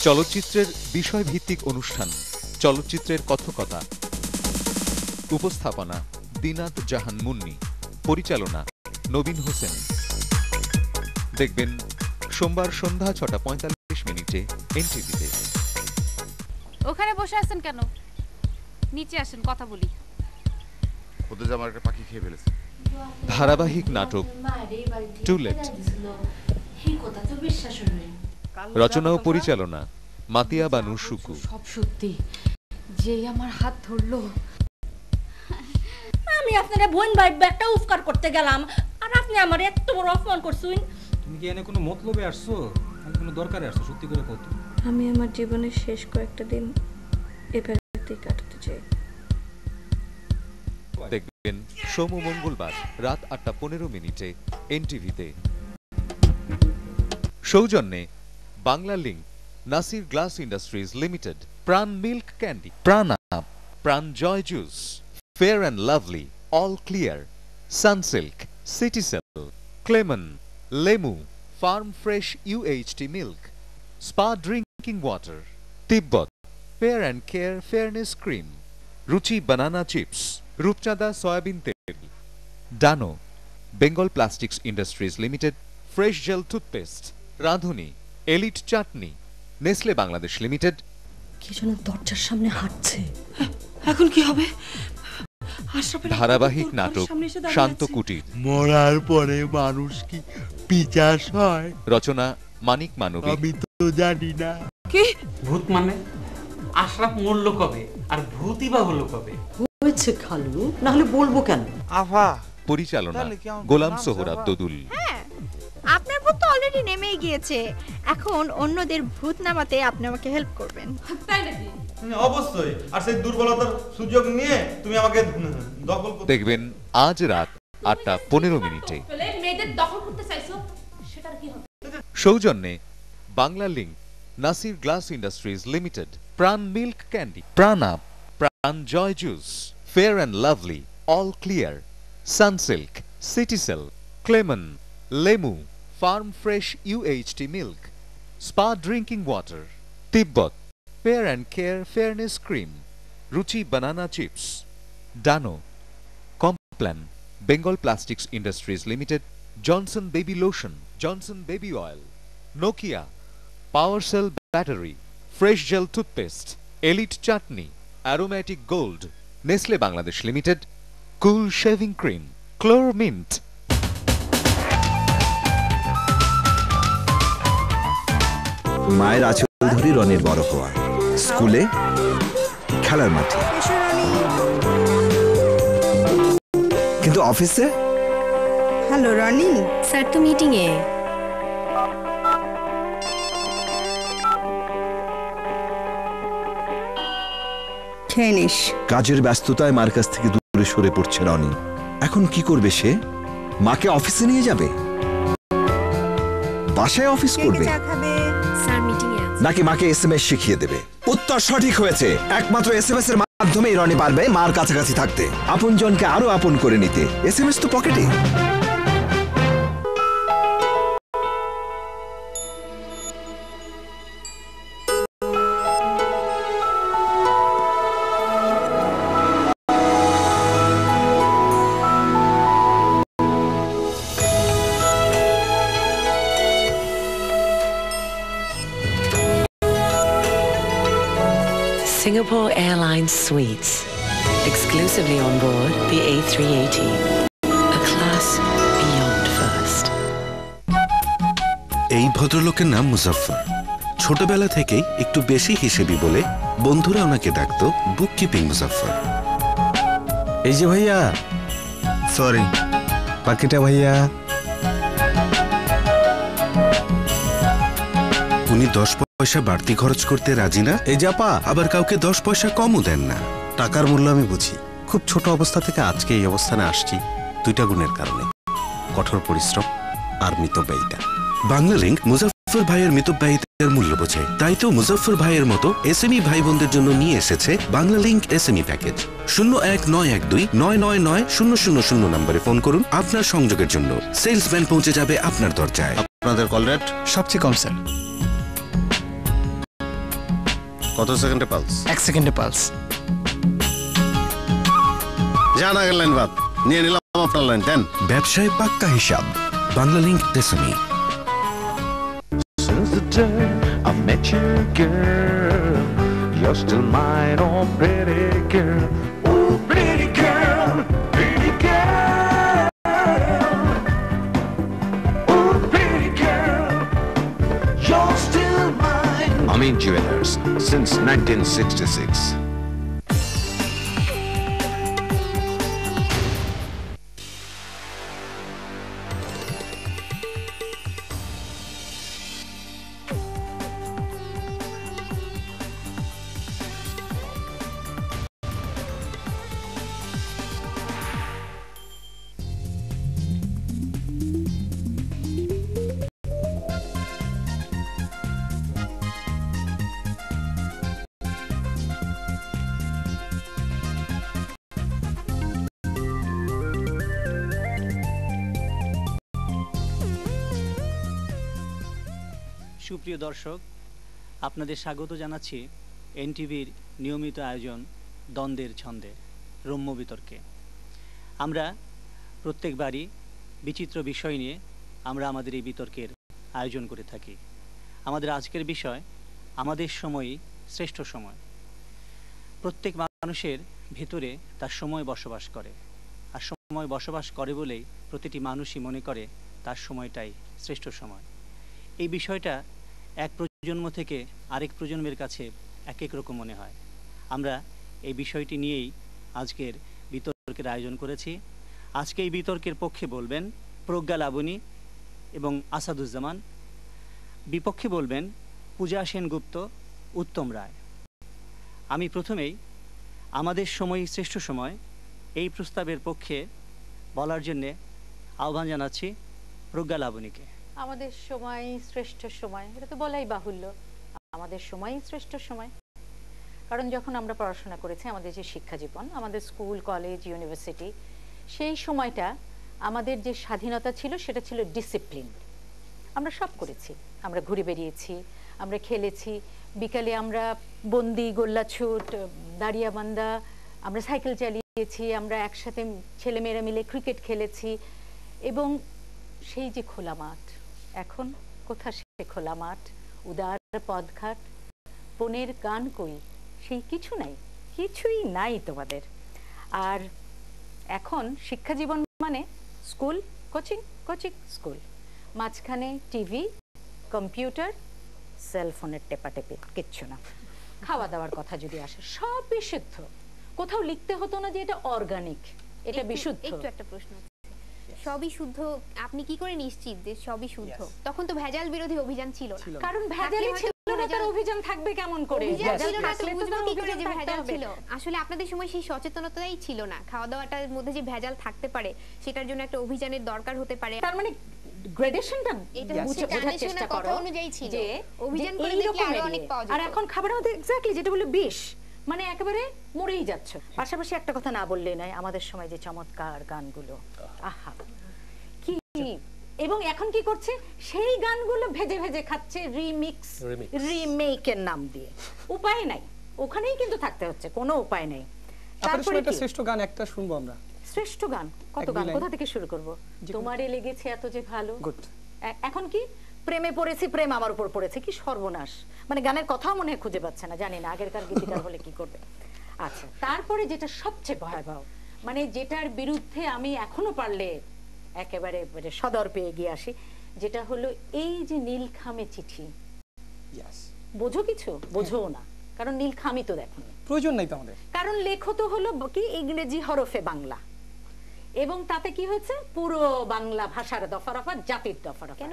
চলচ্চিত্রের বিষয়ভিত্তিক অনুষ্ঠান চলচ্চিত্রের কথকতা। উপস্থাপনা দিনাত জাহান মুন্নি, পরিচালনা নবীন হোসেন। দেখবেন সোমবার সন্ধ্যা ৬:৪৫ এনটিভিতে। ওখানে বসে আছেন কেন? নিচে আসেন, কথা বলি। ওদের আমার একটা পাখি খেয়ে ফেলেছে। ধারাবাহিক নাটক টু লেট, রচনা ও পরিচালনা মাতিয়া বানু সুকু। সব সত্যি, যে আমার হাত ধরলো। আমি আপনারে বোন ভাই একটা উপকার করতে গেলাম, আর আপনি আমার এত বড় অপমান করছেন। তুমি কি এনে কোনো মতলবে আসছো, আমি কোনো দরকারে আসছো? সত্যি করে কত? আমি আমার জীবনের শেষ কয়েকটা দিন এভাবে কাটাতে চাই। দেখবেন সোম ও মঙ্গলবার রাত ৮:১৫ এনটিভিতে। সৌজন্যে Bangla link, Nasir glass industries limited, Pran milk candy, Pran up, Pran joy juice, fair and lovely, all clear, Sunsilk, Citycell, Clemon, Lemu, farm fresh UHT milk, spa drinking water, Tibet, fair and care fairness cream, Ruchi banana chips, Rupchanda soybean তেল, Dano, Bengal plastics industries limited, fresh gel toothpaste, Radhuni, elite chutney, Nestle Bangladesh limited. কি যেন দরজার সামনে হাঁটছে, এখন কি হবে? ধারাবাহিক নাটক শান্ত কুটির, মরার পরে মানুষ কি পিচাস হয়? রচনা মানিক মানবী। আমি তো জানি না। কি ভূত মানে? আশরাফ মরল কবে, আর ভূতই বা হলো কবে? হয়েছে খালু, না হলে বলবো কেন? আফা পরিচালনা গোলাম সোহরাব দোদুল। হ্যাঁ, আপনার ভূত তো অলরেডি নেমেই গিয়েছে, এখন অন্যদের ভূত নামাতে আপনি আমাকে হেল্প করবেন। তাই নাকি? অবশ্যই। আর সেই দুর্বলতার সুযোগ নিয়ে তুমি আমাকে দখল করতে। দেখবেন আজ রাত ৮:১৫। মেয়েদের দখল করতে চাইছো, সেটার কি হবে? সৌজন্যে Bangla link, Nasir glass industries limited, Pran milk candy, Pran up, Pran joy juice, fair and lovely, all clear, Sunsilk, Citycell, Clemon, Lemu, farm fresh UHT milk, spa drinking water, Tibet, fair and care fairness cream, Ruchi banana chips, Dano, Complan, Bengal plastics industries limited, Johnson baby lotion, Johnson baby oil, Nokia, power cell battery, fresh gel toothpaste, elite chutney, aromatic gold, Nestle Bangladesh limited, cool shaving cream, Clormint. মায়ের আঁচল ধরি রনির বড় হওয়া, স্কুলে, খেলার মাঠে, কিন্তু অফিসে। হ্যালো রনি, স্যার তো মিটিং এ। খেয়ে নিস। কাজের ব্যস্ততায় মার কাছ থেকে দূরে সরে পড়ছে রনি। এখন কি করবে সে? মাকে অফিসে নিয়ে যাবে, বাসায় অফিস করবে, নাকি মাকে SMS শিখিয়ে দেবে? উত্তর সঠিক হয়েছে। একমাত্র SMS এর মাধ্যমেই রনি পারবে মার কাছাকাছি থাকতে, আপনজনকে আরো আপন করে নিতে। SMS তো পকেটে। Singapore Airlines Suites, exclusively on board the A380, a class beyond first. এই ভদ্রলোকের নাম মুজাফফর। ছোটবেলা থেকেই একটু বেশি হিসেবি বলে বন্ধুরা ওনাকে ডাকতো বুক কিপিং মুজাফফর। এই যে ভাইয়া, সরি পাখিটা ভাইয়া। উনি 10 পয়সা বাড়তি খরচ করতে রাজি না। এই জাপা, আবার কাউকে 10 পয়সা কমও দেন না। টাকার মূল্য আমি বুঝি। খুব ছোট অবস্থা থেকে আজকে এই অবস্থানে আসছি 2টা গুণের কারণে, কঠোর পরিশ্রম আর মিতব্যয়িতা। বাংলা লিংক মুজাফফর ভাইয়ের মিতব্যয়িতার মূল্য বোঝে, তাই তো মুজাফফর ভাইয়ের মতো SME ভাই বোনদের জন্য নিয়ে এসেছে বাংলা লিংক SME প্যাকেজ। 019129990000 নম্বরে ফোন করুন আপনার সংযোগের জন্য। সেলসম্যান পৌঁছে যাবে আপনার দরজায়। আপনাদের কল রেট সবচেয়ে কম স্যার। কত সেকেন্ডে পালস? 1 সেকেন্ডে পালস। জানা গেলেন বাদ নিয়ে নিলাম আপনার লাইন দেন। ব্যবসায় পাক্কা হিসাব, Bangla link SME. Since the day I met you, girl, you're still mine, oh pretty girl. Oh pretty girl, pretty girl. Oh pretty girl, you're still mine. Amin Jewelers since 1966. সুপ্রিয় দর্শক, আপনাদের স্বাগত জানাচ্ছি এনটিভির নিয়মিত আয়োজন দ্বন্দ্বের ছন্দে রম্য বিতর্কে। আমরা প্রত্যেকবারই বিচিত্র বিষয় নিয়ে আমরা আমাদের এই বিতর্কের আয়োজন করে থাকি। আমাদের আজকের বিষয় আমাদের সময়ই শ্রেষ্ঠ সময়। প্রত্যেক মানুষের ভেতরে তার সময় বসবাস করে, আর সময় বসবাস করে বলেই প্রতিটি মানুষই মনে করে তার সময়টাই শ্রেষ্ঠ সময়। এই বিষয়টা এক প্রজন্ম থেকে আরেক প্রজন্মের কাছে এক এক রকম মনে হয়। আমরা এই বিষয়টি নিয়েই আজকের বিতর্কের আয়োজন করেছি। আজকে এই বিতর্কের পক্ষে বলবেন প্রজ্ঞা লাবণী এবং আসাদুজ্জামান, বিপক্ষে বলবেন পূজা সেনগুপ্ত, উত্তম রায়। আমি প্রথমেই আমাদের সময় শ্রেষ্ঠ সময় এই প্রস্তাবের পক্ষে বলার জন্যে আহ্বান জানাচ্ছি প্রজ্ঞা লাবণীকে। আমাদের সময় শ্রেষ্ঠ সময়, এটা তো বলাই বাহুল্য। আমাদের সময় শ্রেষ্ঠ সময়, কারণ যখন আমরা পড়াশোনা করেছি, আমাদের যে শিক্ষা জীবন, আমাদের স্কুল, কলেজ, ইউনিভার্সিটি, সেই সময়টা আমাদের যে স্বাধীনতা ছিল সেটা ছিল ডিসিপ্লিন। আমরা সব করেছি, আমরা ঘুরে বেরিয়েছি, আমরা খেলেছি, বিকালে আমরা বন্দি, গোল্লাছুট, দাঁড়িয়াবান্ধা, আমরা সাইকেল চালিয়েছি, আমরা একসাথে ছেলেমেয়েরা মিলে ক্রিকেট খেলেছি। এবং সেই যে খোলা মাঠ, এখন কোথা সে খোলা মাঠ, উদার পদঘাট, বনের গান কই, সেই কিছু নাই, কিছুই নাই তোমাদের। আর এখন শিক্ষা জীবন মানে স্কুল, কোচিং, কোচিং, স্কুল, মাঝখানে টিভি, কম্পিউটার, সেলফোনের টেপাটেপি, কিচ্ছু না। খাওয়া দাওয়ার কথা যদি আসে, সব বিশুদ্ধ, কোথাও লিখতে হতো না যে এটা অর্গানিক, এটা বিশুদ্ধ। একটু একটা প্রশ্ন, সবই শুদ্ধ আপনি কি করে নিশ্চিত যে সবই শুদ্ধ? তখন তো ভেজাল বিরোধী অভিযান ছিল না, কারণ ভেজালই ছিল না, তার অভিযান থাকবে কেমন করে? আসলে আপনাদের সময় সেই সচেতনতাই ছিল না, খাওয়া দাওয়াটার মধ্যে যে ভেজাল থাকতে পারে সেটার জন্য একটা অভিযানের দরকার হতে পারে। তার মানে গ্রেডেশনটা এটা বোঝার চেষ্টা করো অনুযায়ী ছিল যে অভিযান করে দেখলে আরো অনেক পাওয়া যেত। আর এখন খাবারের মধ্যে এক্স্যাক্টলি যেটা বলে বিষ, মানে একেবারে মরেই যাচ্ছে। পাশাপাশি একটা কথা না বললেই নয়, আমাদের সময় যে চমৎকার গানগুলো, আহা কি! এবং এখন কি করছে, সেই গানগুলো ভেজে ভেজে খাচ্ছে রিমিক্স, রিমেকের নাম দিয়ে। উপায় নাই, ওখানেই কিন্তু থাকতে হচ্ছে, কোনো উপায় নেই। তারপরে একটা শ্রেষ্ঠ গান একটা শুনবো আমরা। শ্রেষ্ঠ গান কত গান, কোথা থেকে শুরু করব? তোমারে লেগেছে এত যে ভালো। এখন কি প্রেমে পড়েছি, প্রেম আমার উপর পড়েছে, কি সর্বনাশ! মানে গানের কথাও মনে হয় খুঁজে পাচ্ছে না, জানি না আগেরকার গীতিকার হলে কি করবে। আচ্ছা, তারপরে যেটা সবচেয়ে ভয়াবহ, মানে যেটার বিরুদ্ধে আমি এখনো পারলে একেবারে সদর পেয়ে গিয়ে আসি, যেটা হলো এই যে নীলখামে চিঠি। বোঝো কিছু? বোঝো না, কারণ নীলখামি তো দেখো প্রয়োজন নাই তো আমাদের, কারণ লেখো তো হলো কি ইংরেজি হরফে বাংলা, এবং তাতে কি হয়েছে, পুরো বাংলা ভাষার দফারফা, জাতির দফারফা।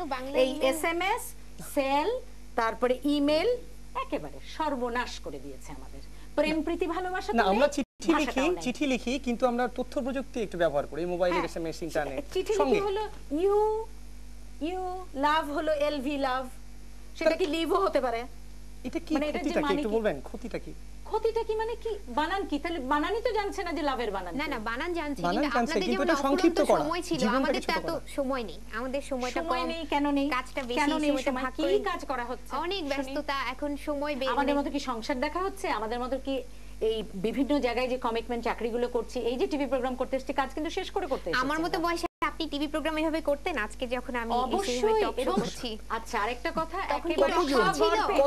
এই SMS, সেল, তারপরে ইমেল একেবারে সর্বনাশ করে দিয়েছে আমাদের। প্রেম প্রীতি ভালোবাসা না, আমরা চিঠি লিখি কিন্তু আমরা তথ্য প্রযুক্তি একটু ব্যবহার করি, মোবাইলের SMS, ইন্টারনেট। চিঠি লিখি হলো ইউ লাভ, হলো LV লাভ, সেটা কি লিভও হতে পারে? এটা কি ক্ষতিটা কি একটু বলবেন? ক্ষতিটা কি? সভাপতিটা কি মানে কি বানান কি? তাহলে বানানই তো জানছে না যে লাভের বানান। না না বানান জানছি, বানান কিন্তু জানছে, আপনাদের কিন্তু যেমন এটা সংক্ষিপ্ত অফুরন্ত করা, সময় ছিল, জীবনটাকে আমাদের তো ছোট এত করা। সময় নেই, আমাদের সময়টা সময় কম। নেই, কেন নেই? কাজটা বেশি, কেন নেই সময়টা সময়? ভাগ কি করে কাজ করা হচ্ছে? অনেক ব্যস্ততা, এখন সময় বের আমাদের নেই। মতো কি সংসার দেখা হচ্ছে? আমাদের মতো কি এই বিভিন্ন জায়গায় যে কমিটমেন্ট চাকরিগুলো করছি, এই যে টিভি প্রোগ্রাম করতে এসেছি, কাজ কিন্তু শেষ করে করতে এসেছি। আমার মতো বয়সে আপনি টিভি প্রোগ্রাম এভাবে করতেন, আজকে যখন আমি অবশ্যই এবং করছি। আচ্ছা আরেকটা কথা, তখন কি একেবারে কতজন ছিল? সগর্বে-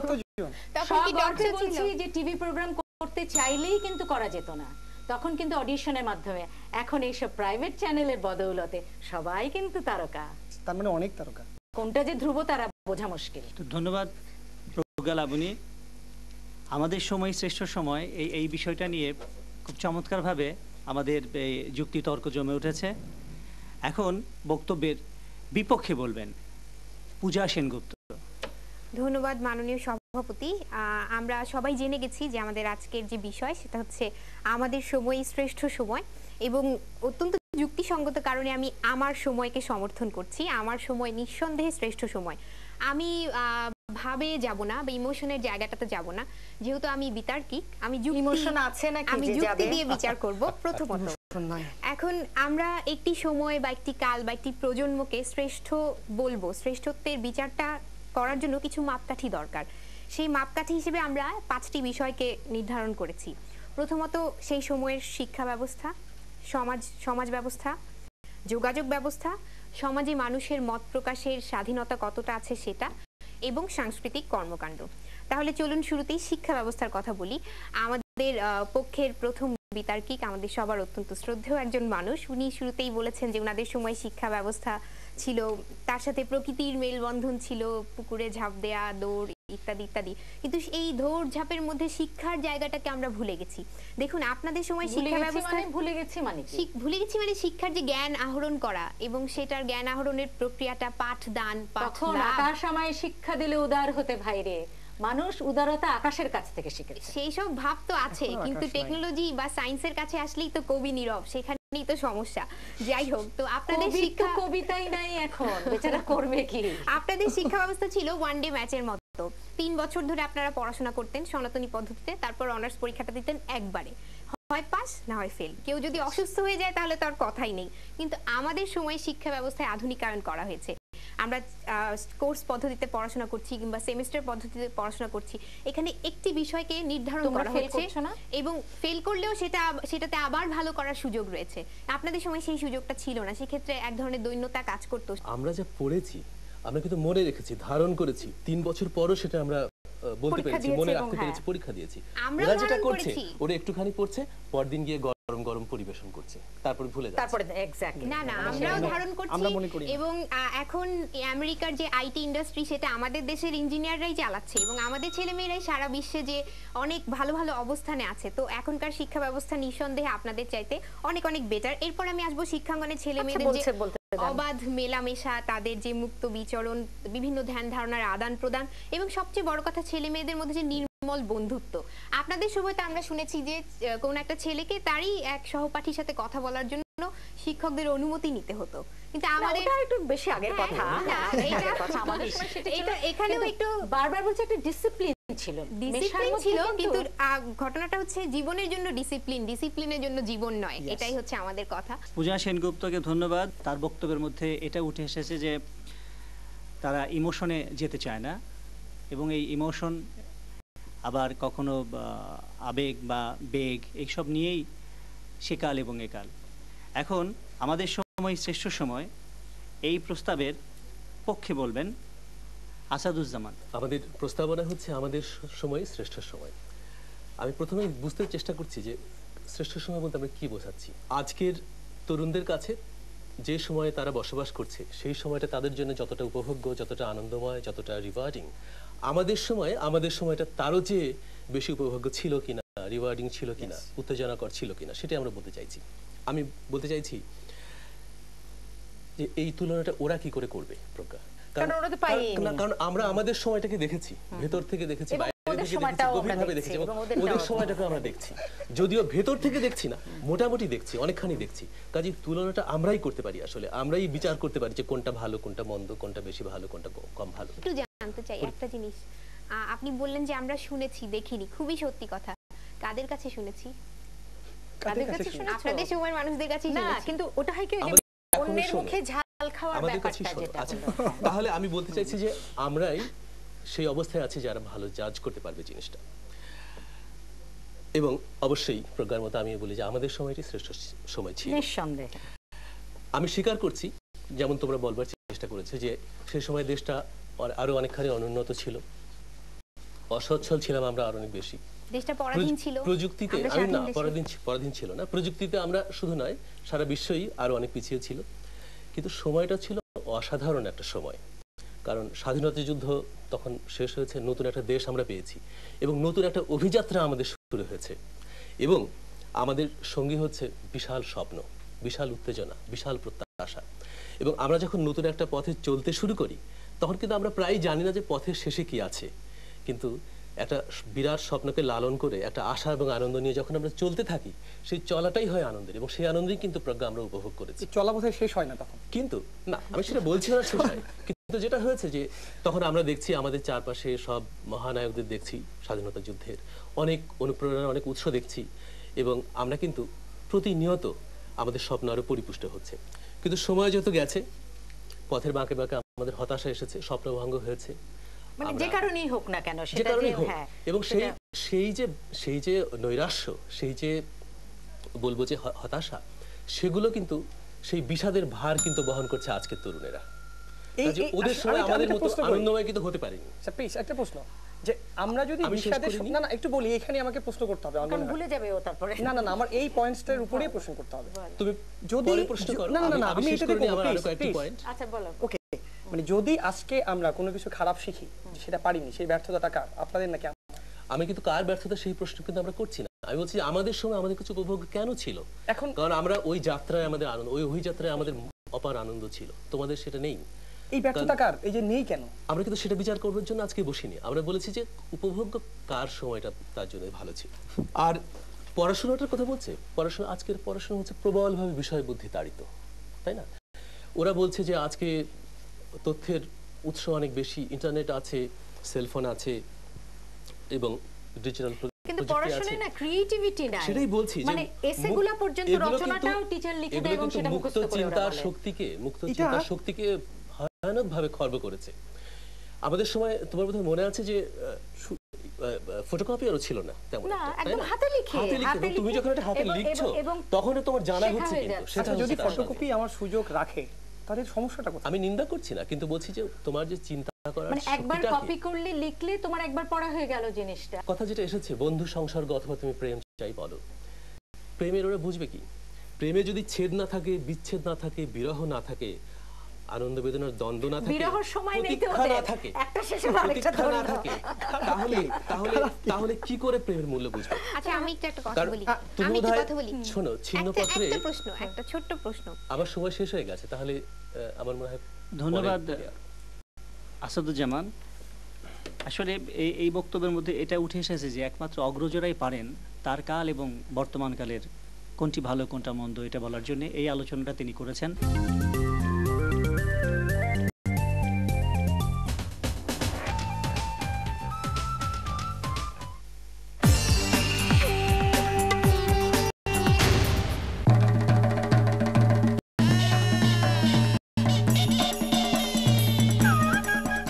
তখন কি সগর্বে ডক্টর ছিল? বলছি যে টিভি প্রোগ্রাম করতে চাইলেই কিন্তু করা যেত না, তখন কিন্তু অডিশনের মাধ্যমে। এখন এইসব প্রাইভেট চ্যানেলের বদৌলতে সবাই কিন্তু তারকা, তার মানে অনেক তারকা। কোনটা যে ধ্রুব তারা বোঝা মুশকিল। তো ধন্যবাদ প্রজ্ঞা লাবণী। আমাদের সময় শ্রেষ্ঠ সময় এই বিষয়টা নিয়ে খুব চমৎকারভাবে আমাদের যুক্তি তর্ক জমে উঠেছে। এখন বক্তব্যের বিপক্ষে বলবেন পূজা সেনগুপ্ত। ধন্যবাদ মাননীয় সভাপতি। আমরা সবাই জেনে গেছি যে আমাদের আজকের যে বিষয় সেটা হচ্ছে আমাদের সময় শ্রেষ্ঠ সময়, এবং অত্যন্ত যুক্তিসঙ্গত কারণে আমি আমার সময়কে সমর্থন করছি। আমার সময় নিঃসন্দেহে শ্রেষ্ঠ সময়। আমি ভাবে যাব না বা ইমোশনের জায়গাটাতে যাব না, যেহেতু আমি বিতার্কিক, আমি ইমোশন আছে নাকি আমি যে যুক্তি যাবে? দিয়ে বিচার করব। প্রথমত এখন আমরা একটি সময় বা একটি কাল বা একটি প্রজন্মকে শ্রেষ্ঠ বলবো, শ্রেষ্ঠত্বের বিচারটা করার জন্য কিছু মাপকাঠি দরকার। সেই মাপকাঠি হিসেবে আমরা 5টি বিষয়কে নির্ধারণ করেছি। প্রথমত সেই সময়ের শিক্ষা ব্যবস্থা, সমাজ ব্যবস্থা, যোগাযোগ ব্যবস্থা, সমাজে মানুষের মত প্রকাশের স্বাধীনতা কতটা আছে সেটা, এবং সাংস্কৃতিক কর্মকাণ্ড। তাহলে চলুন শুরুতেই শিক্ষা ব্যবস্থার কথা বলি। আমাদের পক্ষের প্রথম বিতার্কিক, আমাদের সবার অত্যন্ত শ্রদ্ধেয় একজন মানুষ, উনি শুরুতেই বলেছেন যে ওনাদের সময় শিক্ষা ব্যবস্থা ছিল, তার সাথে প্রকৃতির মেলবন্ধন ছিল, পুকুরে ঝাঁপ দেয়া, দৌড় ইত্যাদি ইত্যাদি। কিন্তু এই দৌড় ঝাঁপের মধ্যে শিক্ষার জায়গাটাকে আমরা ভুলে গেছি। দেখুন আপনাদের সময় শিক্ষা ব্যবস্থা ভুলে গেছি মানে শিক্ষার যে জ্ঞান আহরণ করা এবং সেটার জ্ঞান আহরণের প্রক্রিয়াটা পাঠদান, তখন আকাশ আমায় শিক্ষা দিলে উদার হতে ভাইরে, মানুষ উদারতা আকাশের কাছ থেকে শিখেছে। সেই সব ভাব তো আছে, কিন্তু টেকনোলজি বা সায়েন্সের কাছে আসলেই তো কবি নীরব, সেখানেই তো সমস্যা। যাই হোক, তো আপনাদের শিক্ষা কবিতাই নাই এখন, বেচারা করবে কি? আপনাদের শিক্ষা ব্যবস্থা ছিল ওয়ান ডে ম্যাচের মতো। 3 বছর ধরে আপনারা পড়াশোনা করতেন সনাতনী পদ্ধতিতে, তারপর অনার্স পরীক্ষাটা দিতেন একবারে, হয় পাস না হয় ফেল। কেউ যদি অসুস্থ হয়ে যায় তাহলে তার কথাই নেই। কিন্তু আমাদের সময় শিক্ষা ব্যবস্থায় আধুনিকায়ন করা হয়েছে। আমরা কোর্স পদ্ধতিতে পড়াশোনা করছি কিংবা সেমিস্টার পদ্ধতিতে পড়াশোনা করছি। এখানে একটি বিষয়কে নির্ধারণ করা হয়েছে এবং ফেল করলেও সেটাতে আবার ভালো করার সুযোগ রয়েছে। আপনাদের সময় সেই সুযোগটা ছিল না, সেক্ষেত্রে এক ধরনের দৈন্যতা কাজ করতো। আমরা যা পড়েছি আমরা কিন্তু মনে রেখেছি, ধারণ করেছি, 3 বছর পরও সেটা আমরা বলতে পেরেছি, মনে রাখতে পেরেছি, পরীক্ষা দিয়েছি। ওরা যেটা করছে, ওরা একটুখানি পড়ছে, পরদিন গিয়ে গরম গরম পরিবেশন করছে, তারপরে ভুলে যাচ্ছে। তারপরে এক্স্যাক্টলি না আমরাও ধারণ করছি। এবং এখন আমেরিকার যে আইটি ইন্ডাস্ট্রি সেটা আমাদের দেশের ইঞ্জিনিয়াররাই চালাচ্ছে, এবং আমাদের ছেলেমেয়েরাই সারা বিশ্বে যে অনেক ভালো ভালো অবস্থানে আছে। তো এখনকার শিক্ষা ব্যবস্থা নিঃসন্দেহে আপনাদের চাইতে অনেক অনেক বেটার। এরপর আমি আসবো শিক্ষাঙ্গনের ছেলেমেয়েদের যে অবাধ মেলামেশা, তাদের যে মুক্ত বিচরণ, বিভিন্ন ধ্যান ধারণার আদান প্রদান, এবং সবচেয়ে বড় কথা ছেলে মেয়েদের মধ্যে যে নির্মল বন্ধুত্ব। আপনাদের সময় তো আমরা শুনেছি যে কোন একটা ছেলেকে তারই এক সহপাঠীর সাথে কথা বলার জন্য শিক্ষকদের অনুমতি নিতে হতো, কিন্তু আমাদের একটু বেশি আগের কথা। এখানেও একটু বারবার বলছে একটা ডিসিপ্লিন ছিল, কিন্তু ঘটনাটা হচ্ছে জীবনের জন্য ডিসিপ্লিনের জন্য জীবন নয়, এটাই হচ্ছে আমাদের কথা। পূজা সেনগুপ্তকে ধন্যবাদ। তার বক্তব্যের মধ্যে এটা উঠে এসেছে যে তারা ইমোশনে যেতে চায় না, এবং এই ইমোশন আবার কখনো আবেগ বা বেগ এইসব নিয়েই সেকাল এবং একাল। এখন আমাদের সময় শ্রেষ্ঠ সময় এই প্রস্তাবের পক্ষে বলবেন আসাদুজ্জামান। আমাদের প্রস্তাবনা হচ্ছে আমাদের সময় শ্রেষ্ঠ সময়। আমি প্রথমে বুঝতে চেষ্টা করছি যে শ্রেষ্ঠ সময় বলতে আমরা কি বোঝাচ্ছি। আজকের তরুণদের কাছে যে সময়ে তারা বসবাস করছে সেই সময়টা তাদের জন্য যতটা উপভোগ্য, যতটা আনন্দময়, যতটা রিওয়ার্ডিং, আমাদের সময়টা তারও চেয়ে বেশি উপভোগ্য ছিল কিনা, রিওয়ার্ডিং ছিল কিনা, উত্তেজনাকর ছিল কিনা, সেটাই আমরা বলতে চাইছি। আমি বলতে চাইছি যে এই তুলনাটা ওরা কি করে করবে প্রজ্ঞা, কারণ আমরা আমাদের সময়টাকে দেখেছি, ভেতর থেকে দেখেছি, বাইরে থেকে দেখেছি, গভীরভাবে দেখেছি, এবং ওদের সময়টাকে আমরা দেখছি। যদিও ভেতর থেকে দেখছি না, মোটামুটি দেখছি, অনেকখানি দেখছি। কাজে তুলনাটা আমরাই করতে পারি, আসলে আমরাই বিচার করতে পারি যে কোনটা ভালো, কোনটা মন্দ, কোনটা বেশি ভালো, কোনটা কম ভালো। একটু জানতে চাই একটা জিনিস, আপনি বললেন যে আমরা শুনেছি দেখিনি, খুবই সত্যি কথা। কাদের কাছে শুনেছি? কাদের কাছে শুনেছো? আপনাদের সময়ের মানুষদের কাছেই না, শুনেছি। কিন্তু ওটা হয় কি ওই যে অন্যের মুখে ঝাল খাওয়ার আমাদের কাছে ব্যাপারটা যেটা আচ্ছা হলো। তাহলে আমি বলতে চাইছি যে আমরাই সেই অবস্থায় আছি যারা ভালো জাজ করতে পারবে জিনিসটা। এবং অবশ্যই প্রজ্ঞার মতো আমি বলি যে আমাদের সময়টি শ্রেষ্ঠ সময় ছিল নিঃসন্দেহে। আমি স্বীকার করছি, যেমন তোমরা বলবার চেষ্টা করেছে যে সেই সময় দেশটা আরো অনেকখানি অনুন্নত ছিল, অসচ্ছল ছিলাম আমরা আরো অনেক বেশি। দেশটা পরাধীন ছিল, প্রযুক্তিতে আমরা আমি না স্বাধীন দেশে। পরাধীন ছিল না, প্রযুক্তিতে আমরা শুধু নয় সারা বিশ্বই আরো অনেক পিছিয়ে ছিল। কিন্তু সময়টা ছিল অসাধারণ একটা সময়, কারণ স্বাধীনতা যুদ্ধ তখন শেষ হয়েছে, নতুন একটা দেশ আমরা পেয়েছি এবং নতুন একটা অভিযাত্রা আমাদের শুরু হয়েছে এবং আমাদের সঙ্গী হচ্ছে বিশাল স্বপ্ন, বিশাল উত্তেজনা, বিশাল প্রত্যাশা। এবং আমরা যখন নতুন একটা পথে চলতে শুরু করি তখন কিন্তু আমরা প্রায় জানি না যে পথের শেষে কি আছে, কিন্তু একটা বিরাট স্বপ্নকে লালন করে একটা আশা এবং আনন্দ নিয়ে যখন আমরা চলতে থাকি সেই চলাটাই হয় আনন্দের, এবং সেই আনন্দেই কিন্তু প্রজ্ঞা আমরা উপভোগ করেছি। চলা বোধহয় শেষ হয় না তখন, কিন্তু না আমি সেটা বলছি না শেষ হয়, কিন্তু যেটা হয়েছে যে তখন আমরা দেখছি আমাদের চারপাশে সব মহানায়কদের দেখছি, স্বাধীনতা যুদ্ধের অনেক অনুপ্রেরণার অনেক উৎস দেখছি, এবং আমরা কিন্তু প্রতিনিয়ত আমাদের স্বপ্ন আরো পরিপুষ্ট হচ্ছে। কিন্তু সময় যত গেছে পথের বাঁকে বাঁকে আমাদের হতাশা এসেছে, স্বপ্নভঙ্গ হয়েছে, মানে যে কারণেই হোক না কেন সেটা যে হ্যাঁ, এবং সেই যে নৈরাশ্য, সেই যে বলবো যে হতাশা, সেগুলো কিন্তু সেই বিষাদের ভার কিন্তু বহন করছে আজকের তরুণেরা। ওদের সময় আমাদের মতো আনন্দময় কিন্তু হতে পারেনি। প্লিজ একটা প্রশ্ন, যে আমরা যদি বিষাদের না না একটু বলি, এখানে আমাকে প্রশ্ন করতে হবে, কারণ ভুলে যাবে ও তারপরে। না না না আমার এই পয়েন্টসটার উপরেই প্রশ্ন করতে হবে। তুমি যদি প্রশ্ন করো, না না না আমি শেষ এটাতে করে নিই করব, আমার আরো প্লিজ, কয়েকটি প্লিজ। পয়েন্ট। আচ্ছা বলো। ওকে, মানে যদি আজকে আমরা কোনো কিছু খারাপ শিখি, সেটা পারিনি, সেই ব্যর্থতাটা কার, আপনাদের নাকি? আমি কিন্তু কার ব্যর্থতা সেই প্রশ্ন কিন্তু আমরা করছি না, আমি বলছি আমাদের সময় আমাদের কিছু উপভোগ কেন ছিল এখন, কারণ আমরা ওই যাত্রায় আমাদের আনন্দ, ওই অভিযাত্রায় আমাদের অপার আনন্দ ছিল, তোমাদের সেটা নেই। এই ব্যর্থতা কার, এই যে নেই কেন? আমরা কিন্তু সেটা বিচার করবার জন্য আজকে বসিনি, আমরা বলেছি যে উপভোগ্য কার সময়টা তার জন্য ভালো ছিল। আর পড়াশোনাটার কথা বলছে, পড়াশোনা আজকের পড়াশোনা হচ্ছে প্রবলভাবে বিষয় বুদ্ধি তাড়িত, তাই না? ওরা বলছে যে আজকে তথ্যের উৎস অনেক বেশি, ইন্টারনেট আছে, সেলফোন আছে এবং ডিজিটাল কিন্তু পড়াশোনায় না ক্রিয়েটিভিটি নাই, সেটাই বলছি, মানে এসেগুলা পর্যন্ত রচনাটাও টিচার লিখে দেয় এবং সেটা মুখস্থ করে ওরা বলে। মুক্ত চিন্তার শক্তিকে ভয়ানকভাবে খর্ব করেছে। আমাদের সময় তোমার বোধহয় মনে আছে যে ফটোকপিয়ারও ছিল না তেমন, না একদম হাতে লিখে, তুমি যখন এটা হাতে লিখছো তখন তোমার জানা হচ্ছে, কিন্তু সেটা যদি ফটোকপি আমার সুযোগ রাখে তাহলে সমস্যাটা কোথায়? আমি নিন্দা করছি না, কিন্তু বলছি যে তোমার যে চিন্তা করার মানে একবার কপি করলে লিখলে তোমার একবার পড়া হয়ে গেল জিনিসটা। কথা যেটা এসেছে বন্ধু সংসর্গ অথবা তুমি প্রেম চাই বলো, প্রেমের ওরা বুঝবে কি? প্রেমে যদি ছেদ না থাকে, বিচ্ছেদ না থাকে, বিরহ না থাকে, আনন্দ বেদনার দ্বন্দ্ব না থাকে, বিরহর সময় নেই তো না থাকে, একটা শেষে আরেকটা না থাকে, তাহলে কি করে প্রেমের মূল্য বুঝবে? আচ্ছা আমি একটা কথা বলি, তুমি আমি একটা কথা বলি, শোনো, ছিন্নপত্রে একটা প্রশ্ন, একটা ছোট্ট প্রশ্ন। আমার সময় শেষ হয়ে গেছে, তাহলে আমার মনে হয় ধন্যবাদ আসাদুজ্জামান। আসলে এই বক্তব্যের মধ্যে এটা উঠে এসেছে যে একমাত্র অগ্রজরাই পারেন তার কাল এবং বর্তমান কালের কোনটি ভালো কোনটা মন্দ এটা বলার জন্য এই আলোচনাটা তিনি করেছেন।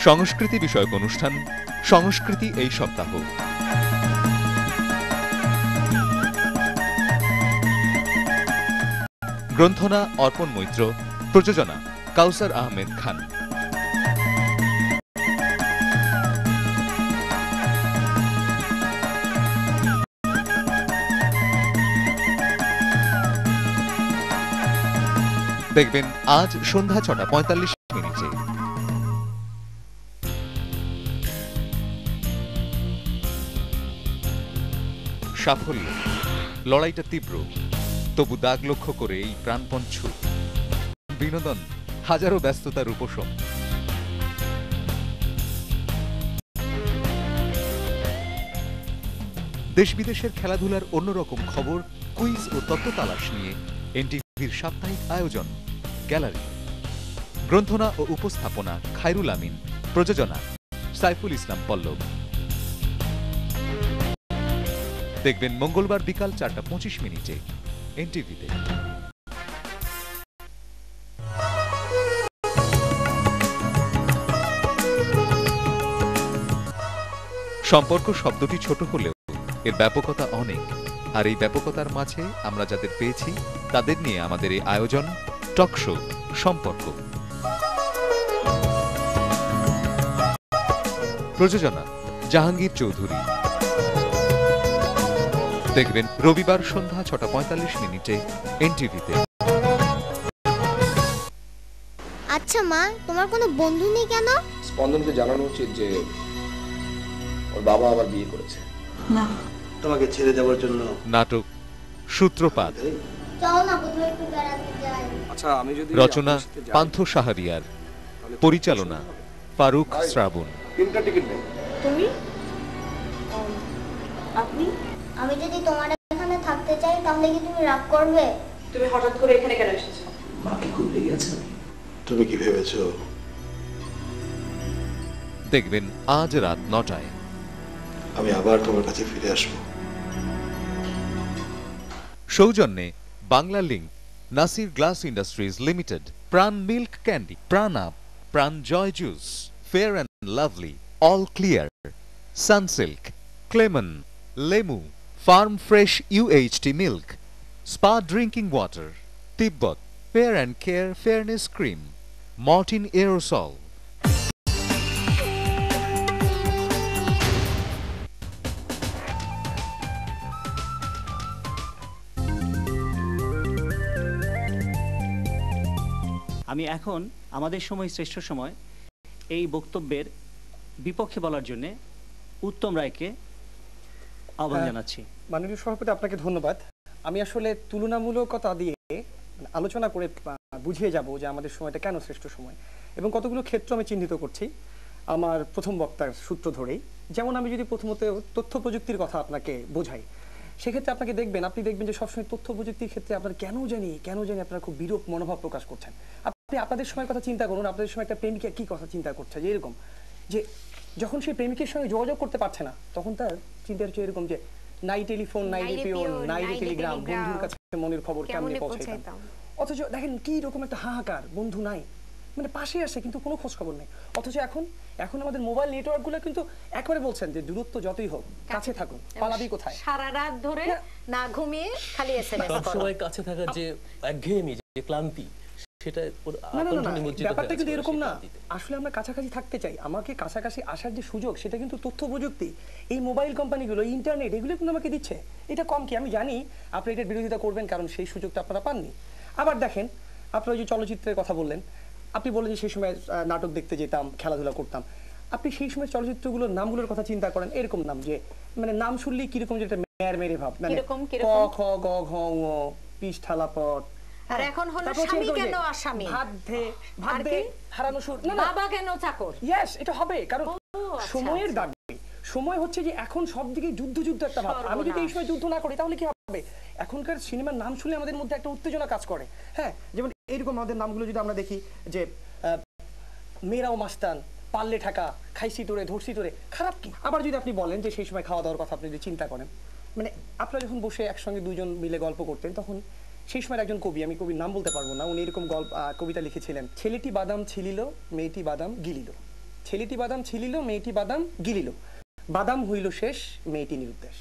সংস্কৃতি বিষয়ক অনুষ্ঠান সংস্কৃতি এই সপ্তাহ। গ্রন্থনা অর্পণ মৈত্র, প্রযোজনা কাউসার আহমেদ খান। দেখবেন আজ সন্ধ্যা 6:45। সাফল্য, লড়াইটা তীব্র, তবু দাগ লক্ষ্য করে এই প্রাণপণ ছুট। বিনোদন, হাজারো ব্যস্ততার উপশম। দেশ বিদেশের খেলাধুলার অন্যরকম খবর, কুইজ ও তত্ত্ব তালাশ নিয়ে এনটিভির সাপ্তাহিক আয়োজন গ্যালারি। গ্রন্থনা ও উপস্থাপনা খায়রুল আমিন, প্রযোজনা সাইফুল ইসলাম পল্লব। দেখবেন মঙ্গলবার বিকাল 4:25 এনটিভিতে। সম্পর্ক শব্দটি ছোট হলেও এর ব্যাপকতা অনেক, আর এই ব্যাপকতার মাঝে আমরা যাদের পেয়েছি তাদের নিয়ে আমাদের এই আয়োজন টক শো সম্পর্ক। প্রযোজনা জাহাঙ্গীর চৌধুরী। দেখবেন রবিবার সন্ধ্যা 6:45 এনটিভিতে। আচ্ছা মা, তোমার কোনো বন্ধু নেই কেন? স্পন্দনকে জানানো উচিত যে ওর বাবা আবার বিয়ে করেছে। না, তোমাকে ছেড়ে যাওয়ার জন্য। নাটক সূত্রপাত। চলো না কোথাও একটু বেড়াতে যাই। আচ্ছা, আমি যদি রচনা পান্থ সাহারিয়ার, পরিচালনা ফারুক শ্রাবণ। 3টা টিকিট নেই। তুমি? আপনি? আমি যদি তোমার এখানে থাকতে চাই তাহলে কি তুমি রাগ করবে? তুমি হঠাৎ করে এখানে কেন এসেছো? মা কি খুব রেগে আছে? তুমি কি ভেবেছো? দেখবেন আজ রাত 9টায়। আমি আবার তোমার কাছে ফিরে আসবো। সৌজন্যে Bangla link, Nasir glass industries limited, Pran milk candy, Pran up, Pran joy juice, fair and lovely, all clear, Sunsilk, Clemon, Lemu, farm fresh UHT milk, spa drinking water, Tibet, fair and care fairness cream, Mortein aerosol. আমি এখন আমাদের সময় শ্রেষ্ঠ সময় এই বক্তব্যের বিপক্ষে বলার জন্য উত্তম রায়কে আহ্বান জানাচ্ছি। মাননীয় সভাপতি, আপনাকে ধন্যবাদ। আমি আসলে তুলনামূলকতা দিয়ে আলোচনা করে বুঝিয়ে যাব যে আমাদের সময়টা কেন শ্রেষ্ঠ সময়, এবং কতগুলো ক্ষেত্র আমি চিহ্নিত করছি আমার প্রথম বক্তার সূত্র ধরেই। যেমন আমি যদি প্রথমত তথ্য প্রযুক্তির কথা আপনাকে বোঝাই, সেক্ষেত্রে আপনি দেখবেন যে সবসময় তথ্য প্রযুক্তির ক্ষেত্রে আপনার কেন জানি আপনারা খুব বিরূপ মনোভাব প্রকাশ করছেন। আপনি আপনাদের সময়ের কথা চিন্তা করুন, আপনাদের সময় একটা প্রেমিকা কি কথা চিন্তা করছে, যে এরকম যে যখন সে প্রেমিকের সঙ্গে যোগাযোগ করতে পারছে না, তখন তার চিন্তা হচ্ছে এরকম যে নাই টেলিফোন, নাই রেপিওন, নাই টেলিগ্রাম, বন্ধুর কাছে মনের খবর কেমনে পৌঁছাইতাম। অথচ দেখেন কি রকম একটা হাহাকার, বন্ধু নাই, মানে পাশে আসে কিন্তু কোনো খোঁজ খবর নেই। অথচ এখন আমাদের মোবাইল নেটওয়ার্ক গুলো কিন্তু একবারে বলছেন যে দূরত্ব যতই হোক কাছে থাকুন, পালাবি কোথায়? সারা রাত ধরে না ঘুমিয়ে খালি এসএমএস করো। সবাই কাছে থাকার যে একঘেয়েমি, যে ক্লান্তি, সেটা ব্যাপারটা কিন্তু এরকম না। আসলে আমরা কাছাকাছি থাকতে চাই, আমাকে কাছাকাছি আসার যে সুযোগ সেটা কিন্তু তথ্য প্রযুক্তি, এই মোবাইল কোম্পানিগুলো, ইন্টারনেট, এগুলো কিন্তু আমাকে দিচ্ছে। এটা কম কি? আমি জানি আপনি এটার বিরোধিতা করবেন, কারণ সেই সুযোগটা আপনারা পাননি। আবার দেখেন, আপনারা যে চলচ্চিত্রের কথা বললেন, আপনি বললেন যে সেই সময় নাটক দেখতে যেতাম, খেলাধুলা করতাম। আপনি সেই সময় চলচ্চিত্রগুলোর নামগুলোর কথা চিন্তা করেন, এরকম নাম যে মানে নাম শুনলেই কিরকম যে একটা মেরে ভাব, মানে ক খ গ ঘ ঙ পিস ঠালা পট। আর এখন হলো স্বামী কেন আসামি, ভাত দে হারানো সুর, বাবা কেন চাকর। ইয়েস, এটা হবে, কারণ সময়ের দাবি। সময় হচ্ছে যে এখন সব দিকে যুদ্ধ একটা ভাব। আমি যদি এই সময় যুদ্ধ না করি তাহলে কি হবে? এখনকার সিনেমার নাম শুনলে আমাদের মধ্যে একটা উত্তেজনা কাজ করে। হ্যাঁ, যেমন এইরকম আমাদের নামগুলো যদি আমরা দেখি যে মেয়েরাও মাস্তান, পাল্লে ঠাকা, খাইছি তোরে, ধরছি তোরে, খারাপ কি? আবার যদি আপনি বলেন যে সেই সময় খাওয়া দাওয়ার কথা আপনি যদি চিন্তা করেন, মানে আপনারা যখন বসে একসঙ্গে দুজন মিলে গল্প করতেন, তখন সেই সময় একজন কবি, আমি কবির নাম বলতে পারবো না, উনি এরকম কবিতা লিখেছিলেন, ছেলেটি বাদাম ছিলিল, মেয়েটি বাদাম গিলিল, ছেলেটি বাদাম ছিলিল, মেয়েটি বাদাম গিলিল, বাদাম হইল শেষ, মেয়েটি নিরুদ্দেশ।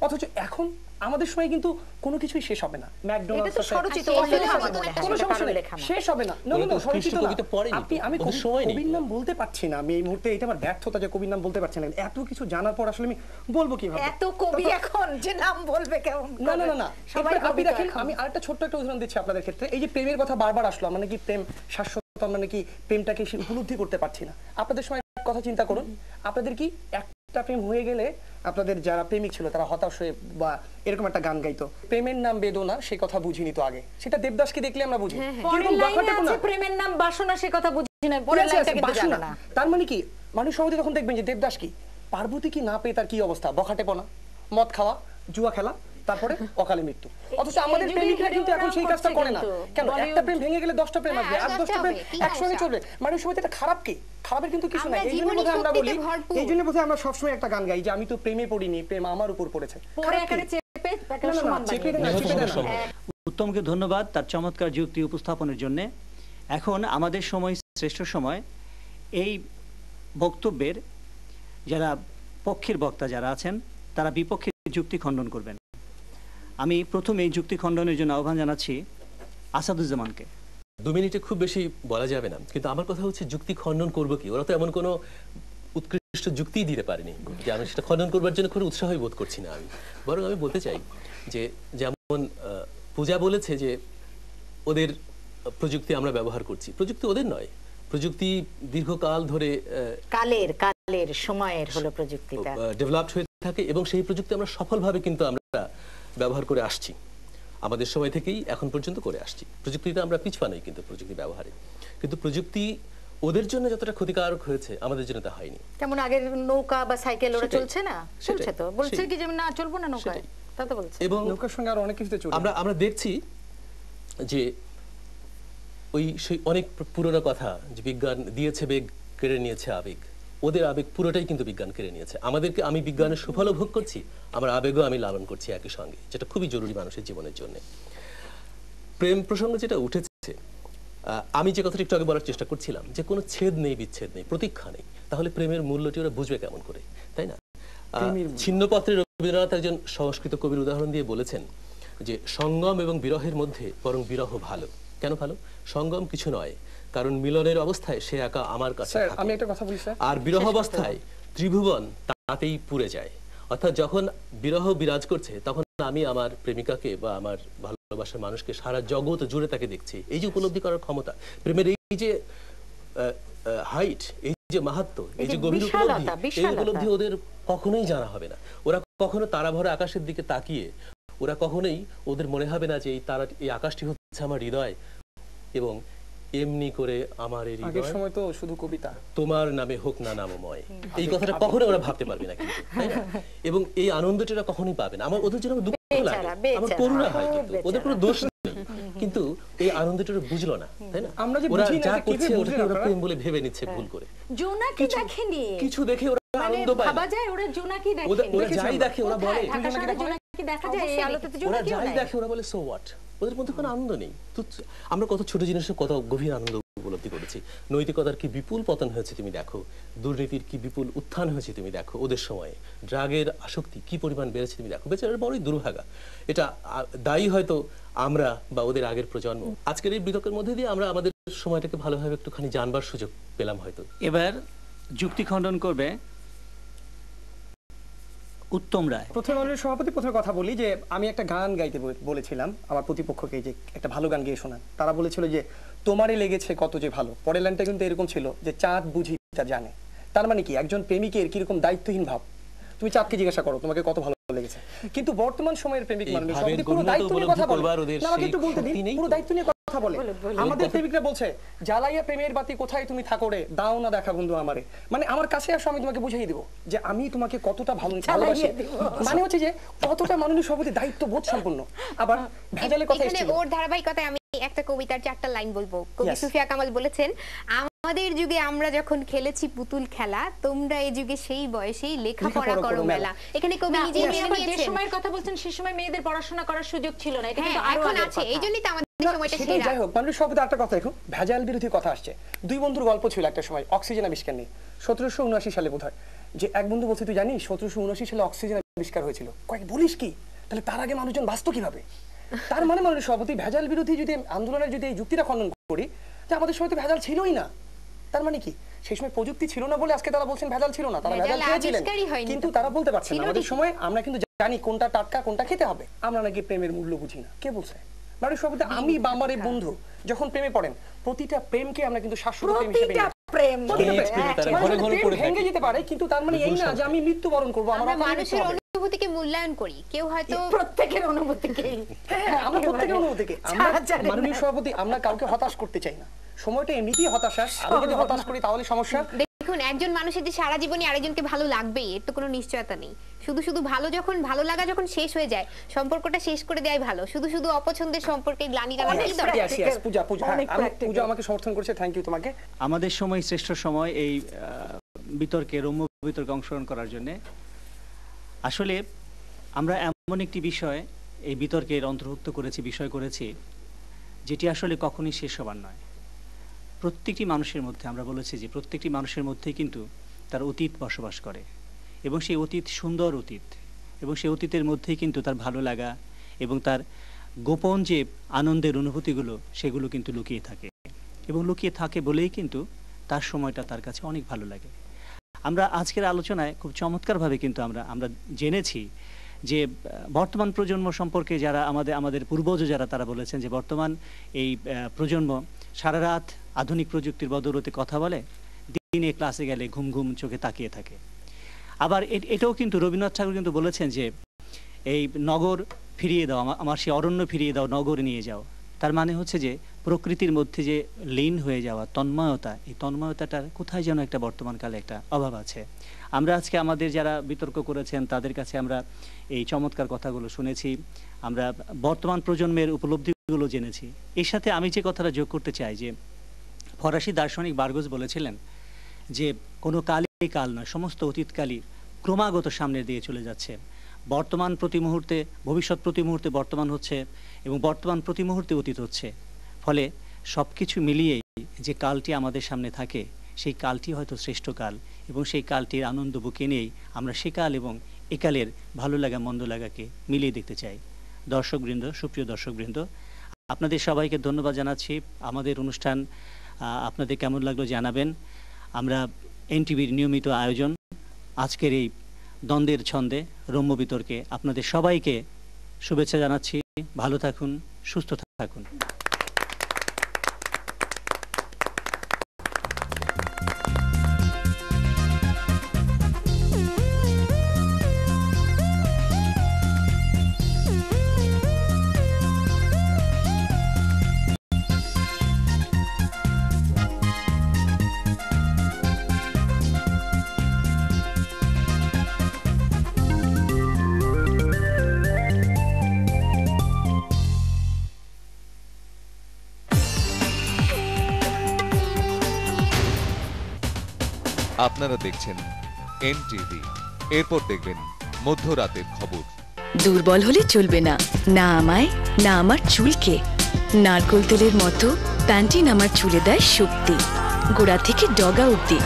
অথচ এখন আমাদের সময় কিন্তু কোনো কিছুই শেষ হবে না। ম্যাকডোনাল্ডস শেষ হবে না, আমি কবির নাম বলতে পারছি না, আমি এই মুহূর্তে, এটা আমার ব্যর্থতা যে কবির নাম বলতে পারছি না। এত কিছু জানার পর আসলে আমি বলবো কিভাবে? এত কবি এখন যে নাম বলবে কেমন? না, আপনি দেখেন, আমি আরেকটা ছোট্ট একটা উদাহরণ দিচ্ছি আপনাদের ক্ষেত্রে। এই যে প্রেমের কথা বারবার আসলো, মানে কি প্রেম শাশ্বত, মানে কি প্রেমটাকে উপলব্ধি করতে পারছি না। আপনাদের সময় কথা চিন্তা করুন, আপনাদের কি একটা প্রেম হয়ে গেলে আপনাদের যারা প্রেমিক ছিল তারা হতাশ হয়ে বা এরকম একটা গান গাইতো, প্রেমের নাম বেদনা, সেই কথা বুঝিনি তো আগে। সেটা দেবদাসকে দেখলে আমরা বুঝি। প্রেমের নাম বাসনা, সেই কথা বুঝি না, পরের লাইনটা কিন্তু জানা না। তার মানে কি, মানুষ সহজে তখন দেখবেন যে দেবদাস কি, পার্বতী কি না পেয়ে তার কি অবস্থা, বখাটেপনা, মদ খাওয়া, জুয়া খেলা, তারপরে অকালে মৃত্যু। অথচ আমাদের প্রেমিকরা কিন্তু এখন সেই কাজটা করে না। কেন? একটা প্রেম ভেঙে গেলে 10টা প্রেম আসবে, আর 10টা প্রেম একসঙ্গে চলবে। মানুষের সময় এটা খারাপ কি? খারাপের কিন্তু কিছু নাই। এই জন্য বোধহয় আমরা বলি, এই জন্য বোধহয় আমরা সবসময় একটা গান গাই যে আমি তো প্রেমে পড়িনি, প্রেম আমার উপর পড়েছে। উত্তমকে ধন্যবাদ তার চমৎকার যুক্তি উপস্থাপনের জন্য। এখন আমাদের সময় শ্রেষ্ঠ সময় এই বক্তব্যের যারা পক্ষের বক্তা যারা আছেন তারা বিপক্ষের যুক্তি খণ্ডন করবেন। আমি প্রথম এই যুক্তি খণ্ডনের জন্য আহ্বান জানাচ্ছি আসাদুজ্জামানকে। 2 মিনিটে খুব বেশি বলা যাবে না, কিন্তু আমার কথা হচ্ছে যুক্তি খণ্ডন করবো কি? ওরা তো এমন কোনো উৎকৃষ্ট যুক্তি দিতে পারেনি যে আমি সেটা খণ্ডন করবার জন্য কোনো উৎসাহই বোধ করছি না। আমি বরং আমি বলতে চাই যে যেমন পূজা বলেছে যে ওদের প্রযুক্তি আমরা ব্যবহার করছি, প্রযুক্তি ওদের নয়, প্রযুক্তি দীর্ঘকাল ধরে কালের সময়ের হলো প্রযুক্তিটা ডেভেলপড হয়ে থাকে এবং সেই প্রযুক্তি আমরা সফলভাবে কিন্তু আমরা ব্যবহার করে আসছি, আমাদের সময় থেকেই এখন পর্যন্ত করে আসছি। প্রযুক্তিতে আমরা পিছপা নই কিন্তু প্রযুক্তি ব্যবহারে, কিন্তু প্রযুক্তি ওদের জন্য যতটা ক্ষতিকারক হয়েছে আমাদের জন্য তা হয়নি। কেমন আগের নৌকা বা সাইকেল ওরা চলছে না, চলছে তো, বলছে কি যে না চলবো না নৌকায়, তা তো বলছে। এবং নৌকার সঙ্গে আরো অনেক কিছুতে চলছে। আমরা দেখছি যে ওই সেই অনেক পুরনো কথা যে বিজ্ঞান দিয়েছে বেগ, কেড়ে নিয়েছে আবেগ। ওদের আবেগ পুরোটাই কিন্তু বিজ্ঞান কেড়ে নিয়েছে। আমাদেরকে, আমি বিজ্ঞানের সুফল ভোগ করছি, আমার আবেগও আমি লালন করছি একই সঙ্গে, যেটা খুবই জরুরি মানুষের জীবনের জন্য। প্রেম প্রসঙ্গ যেটা উঠেছে, আমি যে কথাটা একটু আগে বলার চেষ্টা করছিলাম যে কোনো ছেদ নেই, বিচ্ছেদ নেই, প্রতীক্ষা নেই, তাহলে প্রেমের মূল্যটি ওরা বুঝবে কেমন করে, তাই না? ছিন্নপত্রে রবীন্দ্রনাথ একজন সংস্কৃত কবির উদাহরণ দিয়ে বলেছেন যে সঙ্গম এবং বিরহের মধ্যে বরং বিরহ ভালো। কেন ভালো? সঙ্গম কিছু নয়, কারণ মিলনের অবস্থায় সে একা আমার কাছে থাকে, আমি একটা কথা বলি স্যার, আর বিরহ অবস্থায় ত্রিভুবন তাতেই পুড়ে যায়। অর্থাৎ যখন বিরহ বিরাজ করছে তখন আমি আমার প্রেমিকাকে বা আমার ভালোবাসার মানুষকে সারা জগৎ জুড়ে তাকে দেখছি। এই যে উপলব্ধি করার ক্ষমতা, প্রেমের এই যে হাইট, এই যে মাহাত্ম্য, এই যে গভীর উপলব্ধি, এই উপলব্ধি ওদের কখনোই জানা হবে না। ওরা কখনো তারা ভরা আকাশের দিকে তাকিয়ে ওরা কখনোই, ওদের মনে হবে না যে এই তারা, এই আকাশটি হচ্ছে আমার হৃদয় এবং এমনি করে আমার এই হৃদয়, আগের সময় তো শুধু কবিতা, তোমার নামে হোক না নামময়, এই কথাটা কখনো ওরা ভাবতে পারবে না কিন্তু, তাই না? এবং এই আনন্দটা ওরা কখনোই পাবে না। আমার ওদের জন্য দুঃখ লাগে, আমার করুণা হয়, কিন্তু ওদের কোনো দোষ নেই, কিন্তু এই আনন্দটা ওরা বুঝলো না, তাই না? আমরা যে বুঝি না যা করছে ওটাকে ওরা প্রেম বলে ভেবে নিচ্ছে ভুল করে। জোনাকি দেখেনি, কিছু দেখে ওরা আনন্দ পায়, ভাবা যায় ওরা জোনাকি দেখেনি, ওরা যাই দেখে ওরা বলে জোনাকি দেখা যায়, এই আলোতে তো জোনাকি ওরা যাই দেখে ওরা বলে সো হোয়াট, ওদের মধ্যে কোনো আনন্দ নেই। আমরা কত ছোট জিনিসের কত গভীর আনন্দ উপলব্ধি করেছি। নৈতিকতার কি বিপুল পতন হয়েছে তুমি দেখো, দুর্নীতির কি বিপুল উত্থান হয়েছে তুমি দেখো ওদের সময়ে, ড্রাগের আসক্তি কি পরিমাণ বেড়েছে তুমি দেখো। বেচারা বড়ই দুর্ভাগা, এটা দায়ী হয়তো আমরা বা ওদের আগের প্রজন্ম। আজকের এই বিতর্কের মধ্যে দিয়ে আমরা আমাদের সময়টাকে ভালোভাবে একটুখানি জানবার সুযোগ পেলাম হয়তো। এবার যুক্তি খণ্ডন করবে উত্তম রায়। প্রথমে মাননীয় সভাপতি, প্রথমে কথা বলি যে আমি একটা গান গাইতে বলেছিলাম আমার প্রতিপক্ষকে যে একটা ভালো গান গেয়ে শোনান। তারা বলেছিল যে তোমারে লেগেছে কত যে ভালো। পরের লাইনটা কিন্তু এরকম ছিল যে চাঁদ বুঝি তা জানে। তার মানে কি, একজন প্রেমিকের কিরকম দায়িত্বহীন ভাব। তুমি চাঁদকে জিজ্ঞাসা করো তোমাকে কত ভালো লেগেছে, কিন্তু বর্তমান সময়ের প্রেমিক মাননীয় সভাপতি পুরো দায়িত্ব নিয়ে কথা বলে। আমাকে একটু বলতে দিন, পুরো দায়িত্ব নিয়ে কথা বলে। আমাদের প্রেমিকরা বলছে জ্বালাইয়া প্রেমের বাতি কোথায় তুমি থাকো রে, দাও না দেখা বন্ধু আমারে। মানে আমার কাছে আসো, আমি তোমাকে বুঝিয়ে দিব যে আমি তোমাকে কতটা ভালোবাসি। মানে হচ্ছে যে কতটা মাননীয় সভাপতি দায়িত্ব বোধ সম্পন্ন। আবার ভেজালের কথা এসেছিল, ওর ধারাবাহিকতায় আমি একটা কবিতার 4টা লাইন বলবো। কবি সুফিয়া কামাল বলেছেন, আমাদের যুগে আমরা যখন খেলেছি পুতুল খেলা, তোমরা এই যুগে সেই বয়সেই লেখাপড়া করো মেলা। এখানে কবি নিজে মেনে নিয়েছেন, যে সময়ের কথা বলছেন সেই সময় মেয়েদের পড়াশোনা করার সুযোগ ছিল না, এটা কিন্তু এখন আছে। এইজন্যই তো আমাদের সময়টা সেরা। যাই হোক, মাননীয় সভাপতি একটা কথা দেখো, ভেজাল বিরোধী কথা আসছে। দুই বন্ধুর গল্প ছিল একটা সময় অক্সিজেন আবিষ্কার নিয়ে, 1779 সালে বোধহয়। যে এক বন্ধু বলছে তুই জানিস 1779 সালে অক্সিজেন আবিষ্কার হয়েছিল। কয়েক বলিস কি, তাহলে তার আগে মানুষজন বাঁচতো কিভাবে? তার মানে মাননীয় সভাপতি ভেজাল বিরোধী যদি আন্দোলনের যদি এই যুক্তিটা খণ্ডন করি যে আমাদের সময় তো ভেজাল ছিলই না, তার মানে কি সেই সময় প্রযুক্তি ছিল না বলে আজকে তারা বলছেন ভেজাল ছিল না, তারা ভেজাল খেয়েছিলেন, কিন্তু তারা বলতে পারছেন না আমাদের সময় আমরা কিন্তু জানি কোনটা টাটকা কোনটা খেতে হবে। আমরা নাকি প্রেমের মূল্য বুঝি না। কে বলছে? মাননীয় সভাপতি আমি বা আমার এই বন্ধু যখন প্রেমে পড়েন, প্রতিটা প্রেমকে আমরা কিন্তু শাশ্বত প্রেম হিসেবে ভেঙে যেতে পারে, কিন্তু তার মানে এই না যে আমি মৃত্যুবরণ করবো। আমরা মানুষের অনুভূতিকে মূল্যায়ন করি, কেউ হয়তো প্রত্যেকের অনুভূতিকে, আমরা প্রত্যেকের অনুভূতিকে, মাননীয় সভাপতি আমরা কাউকে হতাশ করতে চাই না। সময়টা এমনিতেই হতাশার, আরো যদি হতাশ করি তাহলে সমস্যা। দেখুন একজন মানুষের যে সারা জীবনে আরেকজনকে ভালো লাগবেই এর তো কোনো নিশ্চয়তা নেই। শুধু শুধু ভালো লাগা যখন শেষ হয়ে যায় সম্পর্কটা শেষ করে দেয়াই ভালো। শুধু শুধু অপছন্দের সম্পর্কে গ্লানি টানা কি দরকার? পূজা আমাকে সমর্থন করেছে, থ্যাংক ইউ তোমাকে। আমাদের সময় শ্রেষ্ঠ সময় এই বিতর্কে রম্য বিতর্কে অংশগ্রহণ করার জন্য। আসলে আমরা এমন একটি বিষয় এই বিতর্কের অন্তর্ভুক্ত করেছি, বিষয় করেছি যেটি আসলে কখনই শেষ হবার নয়। প্রত্যেকটি মানুষের মধ্যে আমরা বলেছি যে প্রত্যেকটি মানুষের মধ্যেই কিন্তু তার অতীত বসবাস করে এবং সেই অতীত সুন্দর অতীত এবং সেই অতীতের মধ্যেই কিন্তু তার ভালো লাগা এবং তার গোপন যে আনন্দের অনুভূতিগুলো সেগুলো কিন্তু লুকিয়ে থাকে এবং লুকিয়ে থাকে বলেই কিন্তু তার সময়টা তার কাছে অনেক ভালো লাগে। আমরা আজকের আলোচনায় খুব চমৎকারভাবে কিন্তু আমরা জেনেছি যে বর্তমান প্রজন্ম সম্পর্কে যারা আমাদের পূর্বজ যারা তারা বলেছেন যে বর্তমান এই প্রজন্ম সারা রাত আধুনিক প্রযুক্তির বদৌলতে কথা বলে, দিনে ক্লাসে গেলে ঘুম ঘুম চোখে তাকিয়ে থাকে। আবার এটাও কিন্তু রবীন্দ্রনাথ ঠাকুর কিন্তু বলেছেন যে এই নগর ফিরিয়ে দাও, আমার সেই অরণ্য ফিরিয়ে দাও, নগরে নিয়ে যাও। তার মানে হচ্ছে যে প্রকৃতির মধ্যে যে লীন হয়ে যাওয়া তন্ময়তা, এই তন্ময়তাটার কোথায় যেন একটা বর্তমানকালে একটা অভাব আছে। আমরা আজকে আমাদের যারা বিতর্ক করেছেন তাদের কাছে আমরা এই চমৎকার কথাগুলো শুনেছি, আমরা বর্তমান প্রজন্মের উপলব্ধিগুলো জেনেছি। এর সাথে আমি যে কথাটা যোগ করতে চাই যে ফরাসি দার্শনিক বার্গস বলেছিলেন যে কোনো কালই কাল নয়, সমস্ত অতীতকালই ক্রমাগত সামনের দিয়ে চলে যাচ্ছে। বর্তমান প্রতি মুহূর্তে ভবিষ্যৎ প্রতি মুহূর্তে বর্তমান হচ্ছে এবং বর্তমান প্রতি মুহূর্তে অতীত হচ্ছে। ফলে সব কিছু মিলিয়েই যে কালটি আমাদের সামনে থাকে সেই কালটি হয়তো শ্রেষ্ঠ কাল এবং সেই কালটির আনন্দ বুকে নিয়েই আমরা সে কাল এবং একালের ভালো লাগা মন্দ লাগাকে মিলিয়ে দেখতে চাই। দর্শকবৃন্দ, সুপ্রিয় দর্শকবৃন্দ, আপনাদের সবাইকে ধন্যবাদ জানাচ্ছি। আমাদের অনুষ্ঠান আপনাদের কেমন লাগলো জানাবেন। আমরা এনটিভির নিয়মিত আয়োজন আজকের এই দ্বন্দ্বের ছন্দে রম্য বিতর্কে আপনাদের সবাইকে শুভেচ্ছা জানাচ্ছি। ভালো থাকুন, সুস্থ থাকুন। আপনারা দেখছেন এনটিভি। এরপর দেখবেন মধ্যরাতের খবর। দুর্বল হলে চলবে না, না আমায় না আমার চুলকে। নারকোল তেলের মতো প্যান্টিন আমার চুলে দেয় শক্তি, গোড়া থেকে ডগা অবধি।